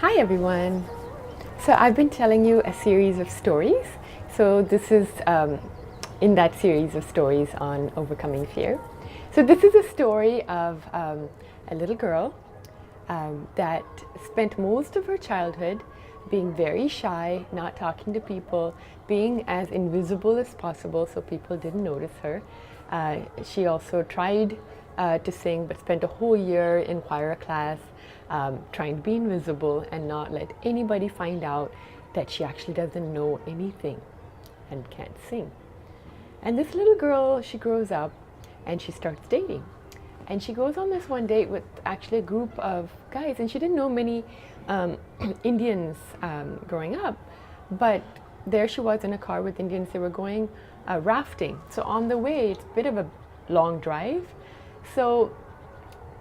Hi everyone. So I've been telling you a series of stories. So this is in that series of stories on overcoming fear. So this is a story of a little girl that spent most of her childhood being very shy, not talking to people, being as invisible as possible so people didn't notice her. She also tried to sing, but spent a whole year in choir class trying to be invisible and not let anybody find out that she actually doesn't know anything and can't sing. And this little girl, she grows up and she starts dating. And she goes on this one date with actually a group of guys, and she didn't know many Indians growing up, but there she was in a car with Indians. They were going rafting. So on the way, it's a bit of a long drive. So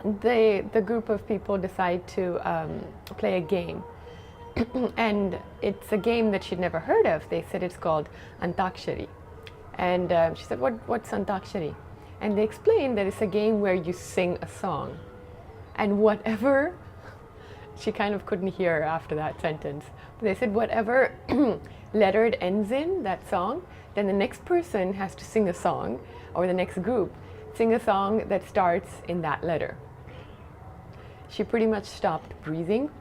the group of people decide to play a game. And it's a game that she'd never heard of. They said it's called Antakshari. And she said, what's Antakshari? And they explained that it's a game where you sing a song. And whatever, she kind of couldn't hear after that sentence. But they said whatever letter it ends in, that song, then the next person has to sing a song, or the next group, sing a song that starts in that letter. She pretty much stopped breathing,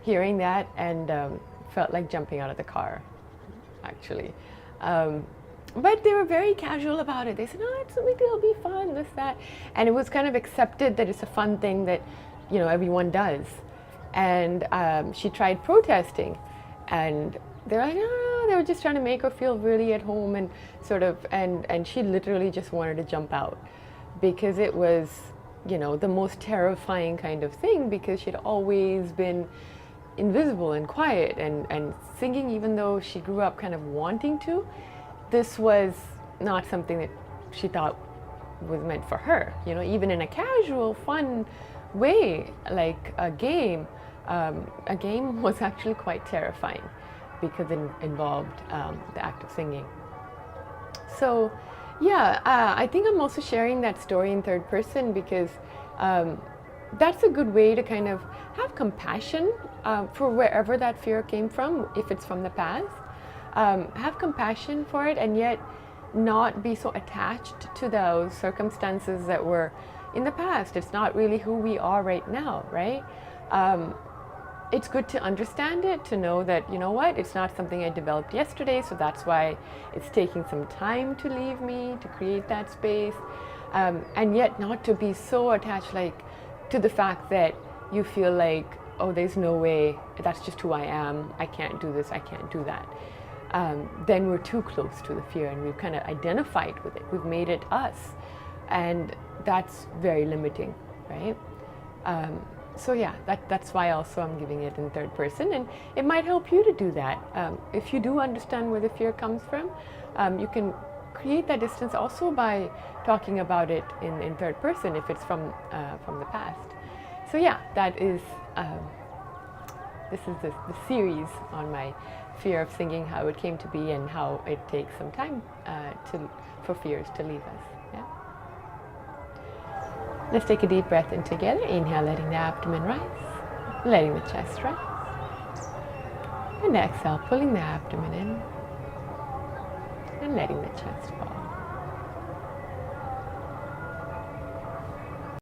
hearing that, and felt like jumping out of the car, actually. But they were very casual about it. They said, "Oh, it's a big deal, it'll be fun, this, that." And it was kind of accepted that it's a fun thing that, you know, everyone does. And she tried protesting, and they're like, "No, they were just trying to make her feel really at home," and sort of, and she literally just wanted to jump out because it was, you know, the most terrifying kind of thing, because she'd always been invisible and quiet and singing, even though she grew up kind of wanting to. This was not something that she thought was meant for her, you know, even in a casual, fun way, like a game. A game was actually quite terrifying because it involved the act of singing. So, yeah, I think I'm also sharing that story in third person because that's a good way to kind of have compassion for wherever that fear came from, if it's from the past. Have compassion for it, and yet not be so attached to those circumstances that were in the past. It's not really who we are right now, right? It's good to understand it, to know that, you know what, it's not something I developed yesterday, so that's why it's taking some time to leave me, to create that space, and yet not to be so attached, like, to the fact that you feel like, oh, there's no way, that's just who I am, I can't do this, I can't do that. Then we're too close to the fear and we've kind of identified with it. We've made it us. And that's very limiting, right? So yeah, that's why also I'm giving it in third person. And it might help you to do that. If you do understand where the fear comes from, you can create that distance also by talking about it in third person if it's from the past. So yeah, that is, this is the series on my fear of singing, how it came to be, and how it takes some time for fears to leave us. Yeah. Let's take a deep breath in together. Inhale, letting the abdomen rise, letting the chest rise. And exhale, pulling the abdomen in and letting the chest fall.